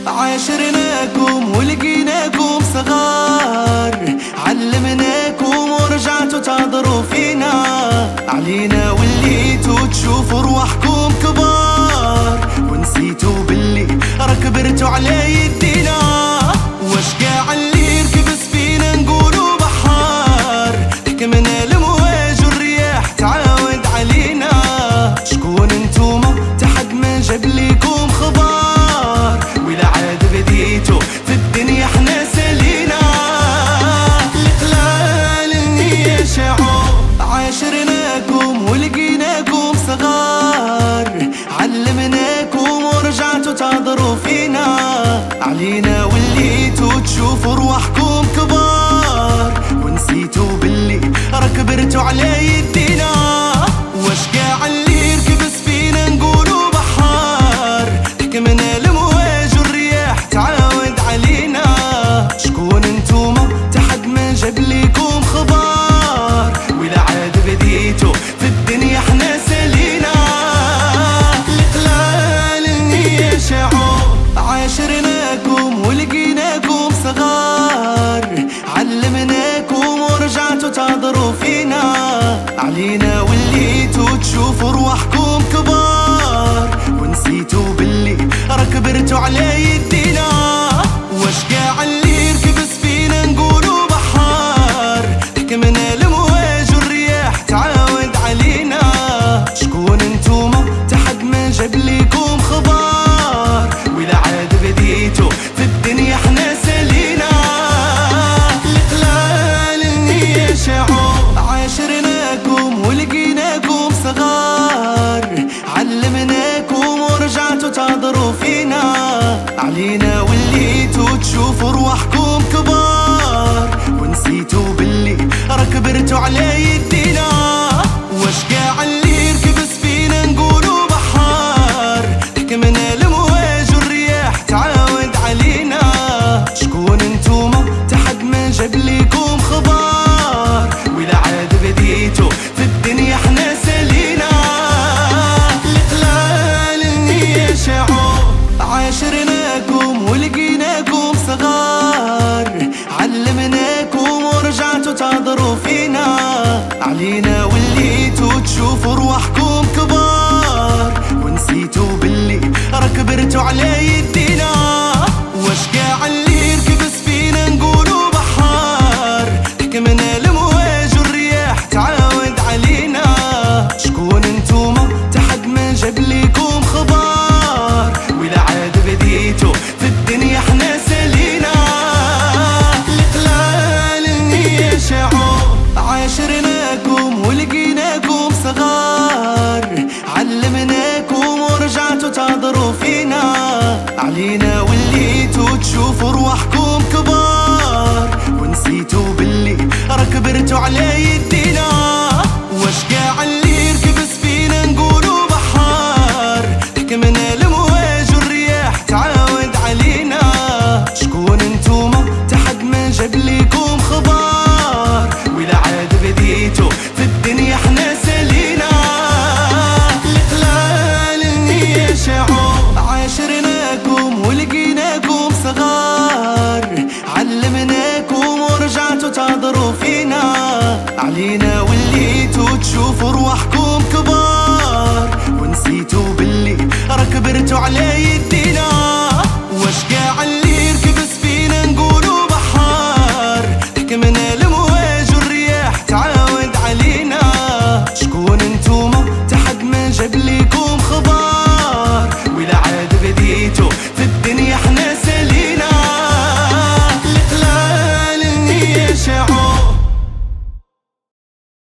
عاشرناكم ولقيناكم صغار، علمناكم ورجعتوا تعذروا فينا، علينا وليتوا تشوفوا رواحكم كبار، ونسيتوا باللي ركبرتوا على يدينا. واش قاع اللي يركب سفينة نقولوا بحار، تحكمنا الامواج والرياح تعاود علينا. شكون انتوما تحد ما جاب ليكم خبار، ولا عاد بديتوا في الدنيا حنا سالينا. القلال النية شعور، عاشرناكم ولقيناكم صغار، علمناكم ورجعتوا تعذروا فينا، علينا وليتوا تشوفوا رواحكم كبار، ونسيتوا باللي ركبرتوا على يدينا. واش قاع اللي يركب سفينة نقولوا بحار، تحكمنا الامواج والرياح تعاود علينا. شكون انتوما تحد ما جاب ليكم خبار، ولا عاد بديتوا في الدنيا حنا سالينا. القلال النية شعور، عاشرناكم ولقيناكم صغار، علمناكم ورجعتوا تعذروا فينا، علينا وليتوا تشوفوا رواحكم كبار، ونسيتوا باللي ركبرتوا على يدينا. واش قاع اللي يركب سفينة نقولوا بحار، تحكمنا الامواج والرياح تعاود علينا. شكون انتوما تحد ما جاب ليكم خبار، ولا عاد بديتوا في الدنيا حنا سالينا. القلال النية شعور، عاشرناكم ولقيناكم صغار، علمناكم ورجعتوا تعذروا فينا، علينا وليتوا تشوفوا رواحكم كبار، ونسيتوا باللي ركبرتوا على يدينا. واش قاع اللي يركب سفينة نقولوا بحار، تحكمنا الامواج والرياح تعاود علينا. شكون انتوما تحد ما جاب ليكم خبار، ولا عاد بديتوا في الدنيا حنا سالينا. القلال النية شعور، عاشرناكم ولقيناكم صغار، علمناكم ورجعتوا تعذروا فينا، علينا وليتوا تشوفوا رواحكم كبار، ونسيتوا باللي ركبرتوا على يدينا. واش قاع اللي يركب سفينة نقولوا بحار، تحكمنا الامواج والرياح تعاود علينا. شكون انتوما تحد ما جاب ليكم خبار، ولا عاد بديتوا في الدنيا حنا سالينا. القلال النية شعور، عاشرناكم ولقيناكم صغار، علمناكم ورجعتوا تعذروا فينا، علينا وليتوا تشوفوا رواحكم كبار، ونسيتوا باللي ركبرتوا على يدينا. واش قاع اللي يركب سفينة نقولوا بحار، تحكمنا الامواج والرياح تعاود علينا. شكون انتوما تحد ما جاب ليكم خبار، ولا عاد بديتوا في الدنيا حنا سالينا. القلال النية شعور، عاشرناكم ولقيناكم صغار، علمناكم ورجعتوا تعذروا فينا، علينا وليتوا تشوفوا رواحكم كبار، ونسيتوا باللي ركبرتوا على يدينا.